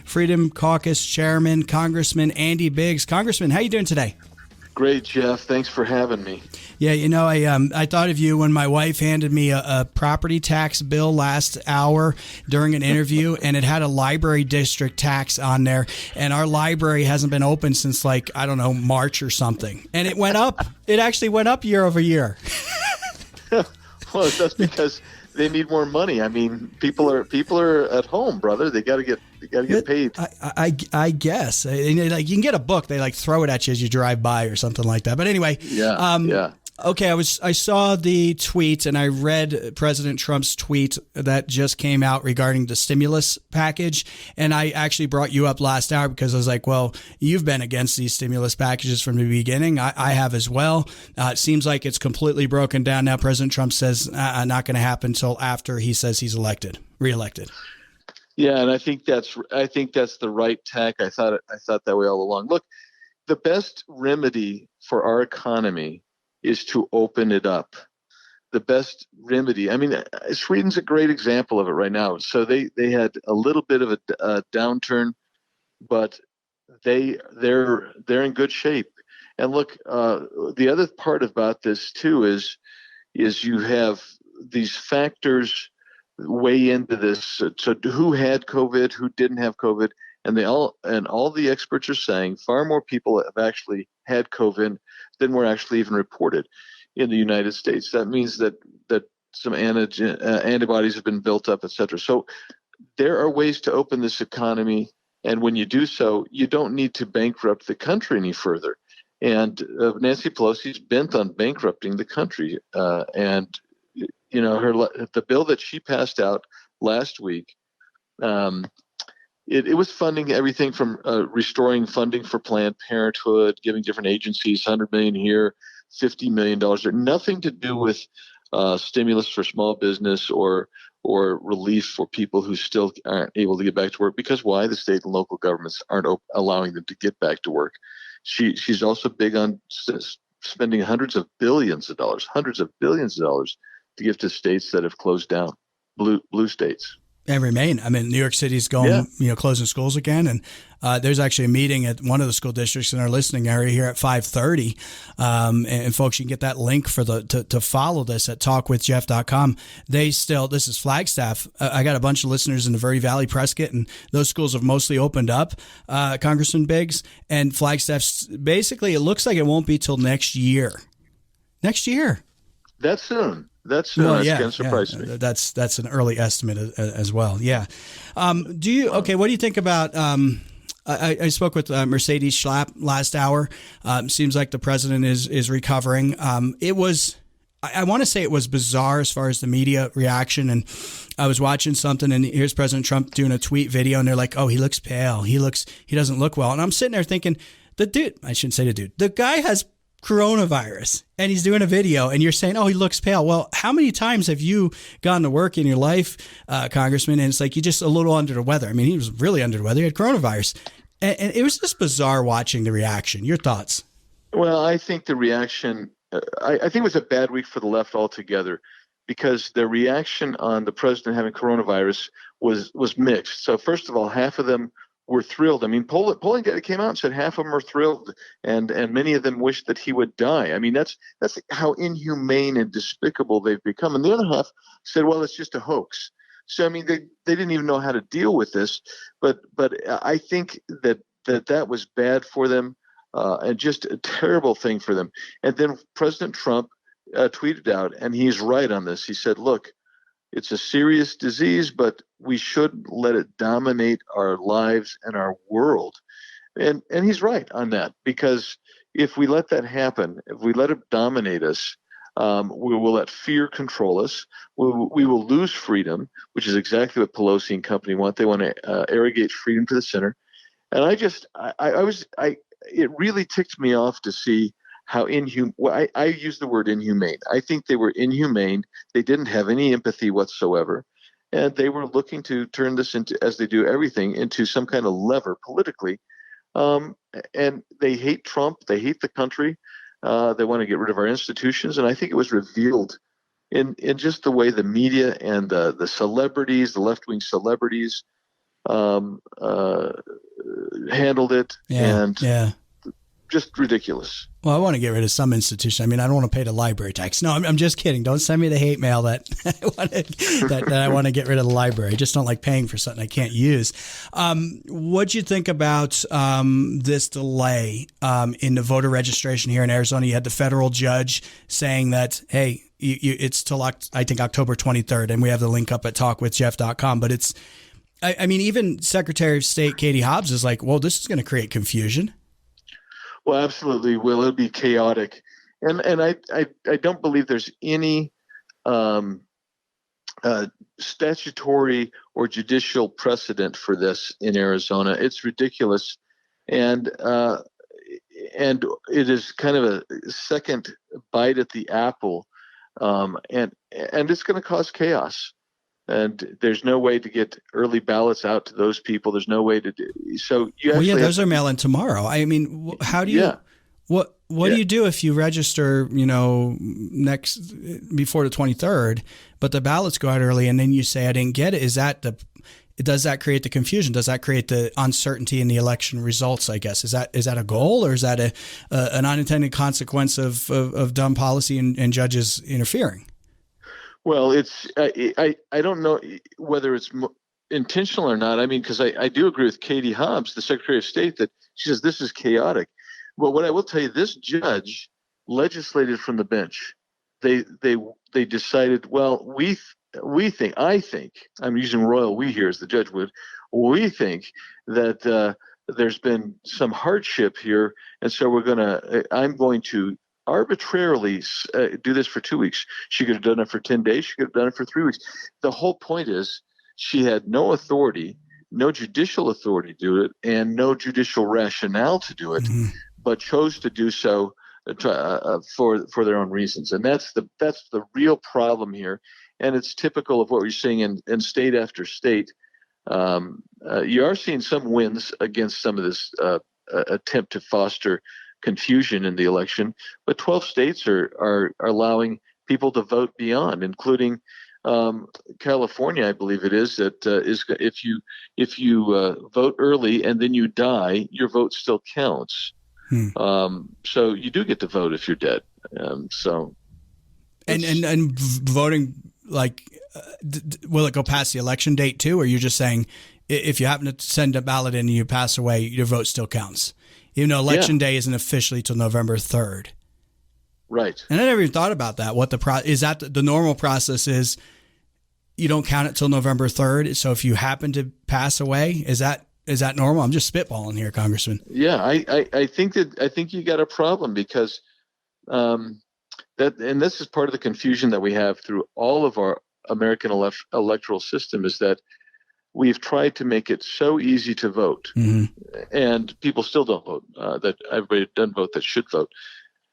Freedom Caucus Chairman, Congressman Andy Biggs. Congressman, how you doing today? Great, Jeff. Thanks for having me. Yeah, I thought of you when my wife handed me a property tax bill last hour during an interview, and it had a library district tax on there, and our library hasn't been open since March or something, and it went up. It actually went up year over year. Well, that's because they need more money. I mean, people are at home, brother. They got to get paid. I guess. You can get a book. They throw it at you as you drive by or something like that. But anyway, yeah. Okay, I saw the tweet and I read President Trump's tweet that just came out regarding the stimulus package, and I actually brought you up last hour because I was like, well, you've been against these stimulus packages from the beginning. I have as well. It seems like it's completely broken down now. President Trump says not going to happen until after he says he's reelected. Yeah, and I think that's the right tack. I thought that way all along. Look, the best remedy for our economy is to open it up. The best remedy. I mean, Sweden's a great example of it right now. So they had a little bit of a downturn, but they're in good shape. And look, the other part about this too is you have these factors weigh into this. So who had COVID, who didn't have COVID, and all the experts are saying far more people have actually had COVID than were actually even reported in the United States. That means that some antibodies have been built up, et cetera. So there are ways to open this economy, and when you do so, you don't need to bankrupt the country any further. And Nancy Pelosi's bent on bankrupting the country, and the bill that she passed out last week. It was funding everything from restoring funding for Planned Parenthood, giving different agencies $100 million here, $50 million there. Nothing to do with stimulus for small business or relief for people who still aren't able to get back to work. Because why? The state and local governments aren't allowing them to get back to work. She's also big on spending hundreds of billions of dollars to give to states that have closed down, blue states. And remain. I mean, New York City's going, closing schools again. And there's actually a meeting at one of the school districts in our listening area here at 5:30. And folks, you can get that link for to follow this at talkwithjeff.com. This is Flagstaff. I got a bunch of listeners in the Verde Valley, Prescott, and those schools have mostly opened up, Congressman Biggs. And Flagstaff's basically, it looks like it won't be till next year. Next year. That's soon. That's going to surprise me. That's an early estimate as well. Yeah. What do you think about? I spoke with Mercedes Schlapp last hour. Seems like the president is recovering. I want to say it was bizarre as far as the media reaction. And I was watching something, and here's President Trump doing a tweet video, and they're like, "Oh, he looks pale. He doesn't look well." And I'm sitting there thinking, the guy has coronavirus and he's doing a video and you're saying, oh, he looks pale. Well, how many times have you gone to work in your life, Congressman, and it's like you're just a little under the weather? I mean, he was really under the weather. He had coronavirus. And it was just bizarre watching the reaction. Your thoughts? Well, I think the reaction, I think it was a bad week for the left altogether, because the reaction on the president having coronavirus was mixed. So first of all, half of them were thrilled. I mean, polling data came out and said half of them are thrilled, and many of them wish that he would die. I mean, that's how inhumane and despicable they've become. And the other half said, well, it's just a hoax. So, I mean, they didn't even know how to deal with this. But I think that was bad for them, and just a terrible thing for them. And then President Trump tweeted out, and he's right on this. He said, look, it's a serious disease, but we shouldn't let it dominate our lives and our world. And he's right on that, because if we let that happen, if we let it dominate us, we will let fear control us. We will lose freedom, which is exactly what Pelosi and company want. They want to arrogate freedom to the center. And it really ticked me off to see how inhumane. Well, I use the word inhumane. I think they were inhumane. They didn't have any empathy whatsoever. And they were looking to turn this into, as they do everything, into some kind of lever politically. And they hate Trump. They hate the country. They want to get rid of our institutions. And I think it was revealed in just the way the media and the celebrities, the left-wing celebrities, handled it, Yeah. and Yeah. just ridiculous. Well, I want to get rid of some institution. I mean, I don't want to pay the library tax. No, I'm just kidding. Don't send me the hate mail that I want to get rid of the library. I just don't like paying for something I can't use. What'd you think about this delay in the voter registration here in Arizona? You had the federal judge saying that, hey, it's till I think October 23rd, and we have the link up at talkwithjeff.com. But it's, I mean, even Secretary of State Katie Hobbs is like, well, this is going to create confusion. Well, absolutely will. It'll be chaotic, and I don't believe there's any statutory or judicial precedent for this in Arizona. It's ridiculous, and it is kind of a second bite at the apple, and it's going to cause chaos. And there's no way to get early ballots out to those people. There's no way to do so. You well, actually yeah, those are mail in tomorrow. I mean, how do you? Yeah. What do you do if you register, before the 23rd, but the ballots go out early, and then you say I didn't get it? Does that create the confusion? Does that create the uncertainty in the election results? I guess is that a goal, or is that an unintended consequence of dumb policy and judges interfering? Well, it's I don't know whether it's intentional or not. I mean, because I do agree with Katie Hobbs, the Secretary of State, that she says this is chaotic. Well, what I will tell you, this judge legislated from the bench. They decided. Well, I think I'm using royal we here as the judge would. We think that there's been some hardship here, and so I'm going to arbitrarily do this for 2 weeks. She could have done it for 10 days. She could have done it for 3 weeks. The whole point is she had no authority, no judicial authority to do it, and no judicial rationale to do it, but chose to do so for their own reasons. And that's the real problem here. And it's typical of what we're seeing in state after state. You are seeing some wins against some of this attempt to foster confusion in the election, but 12 states are allowing people to vote beyond, including California, I believe it is, that is if you vote early and then you die, your vote still counts. So you do get to vote if you're dead. And voting, like, will it go past the election date too, or you're just saying if you happen to send a ballot in and you pass away, your vote still counts? Even though election day isn't officially till November 3rd. Right. And I never even thought about that. Is that the normal process is you don't count it till November 3rd. So if you happen to pass away, is that normal? I'm just spitballing here, Congressman. Yeah, I think you got a problem because and this is part of the confusion that we have through all of our American electoral system, is that we've tried to make it so easy to vote, and people still don't vote. That everybody doesn't vote that should vote,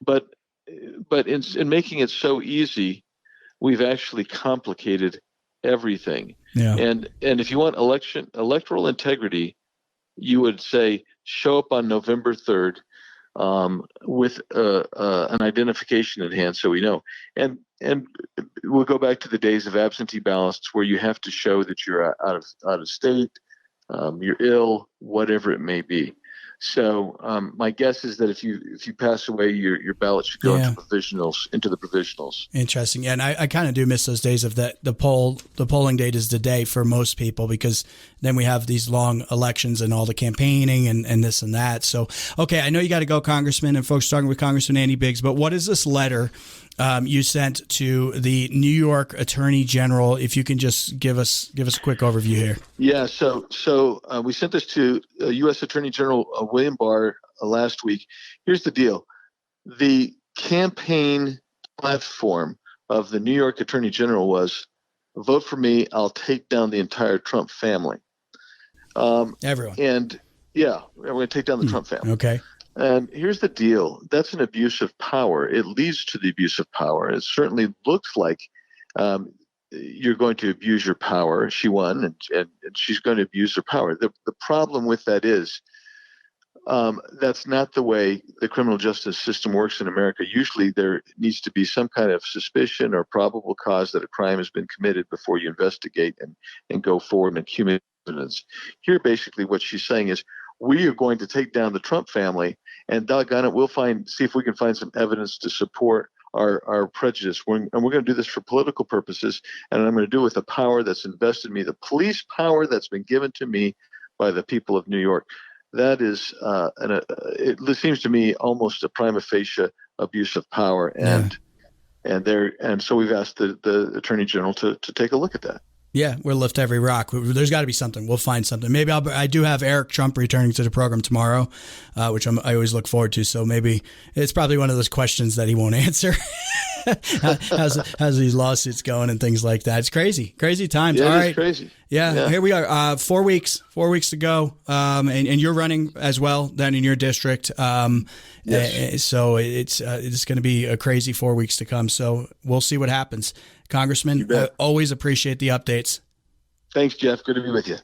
but in making it so easy, we've actually complicated everything. Yeah. And if you want electoral integrity, you would say show up on November 3rd with an identification in hand, so we know. And we'll go back to the days of absentee ballots where you have to show that you're out of state, you're ill, whatever it may be. So my guess is that if you pass away, your ballot should go into the provisionals. Interesting. Yeah, and I kind of do miss those days of that. The polling date is the day for most people, because then we have these long elections and all the campaigning and this and that. So, okay, I know you got to go, Congressman, and folks talking with Congressman Andy Biggs, but what is this letter you sent to the New York Attorney General? If you can just give us a quick overview here. Yeah, so we sent this to U.S. Attorney General William Barr last week. Here's the deal: the campaign platform of the New York Attorney General was, "Vote for me, I'll take down the entire Trump family." Everyone. And yeah, we're going to take down the Trump family. Okay. And here's the deal: that's an abuse of power. It leads to the abuse of power. It certainly looks like you're going to abuse your power. She won, and she's going to abuse her power. The problem with that is that's not the way the criminal justice system works in America. Usually there needs to be some kind of suspicion or probable cause that a crime has been committed before you investigate and go forward and accumulate evidence. Here, basically, what she's saying is, we are going to take down the Trump family, and doggone it, we'll see if we can find some evidence to support our prejudice. And we're going to do this for political purposes, and I'm going to do it with the power that's invested in me, the police power that's been given to me by the people of New York. That is, it seems to me, almost a prima facie abuse of power, and so we've asked the Attorney General to take a look at that. Yeah, we'll lift every rock. There's got to be something. We'll find something. Maybe I do have Eric Trump returning to the program tomorrow, which I always look forward to. So maybe it's probably one of those questions that he won't answer. How's these lawsuits going and things like that? It's crazy times. Yeah, all right, it's crazy. Yeah, here we are. 4 weeks to go. And you're running as well down in your district. Yes. So it's going to be a crazy 4 weeks to come. So we'll see what happens. Congressman, I always appreciate the updates. Thanks, Jeff. Good to be with you.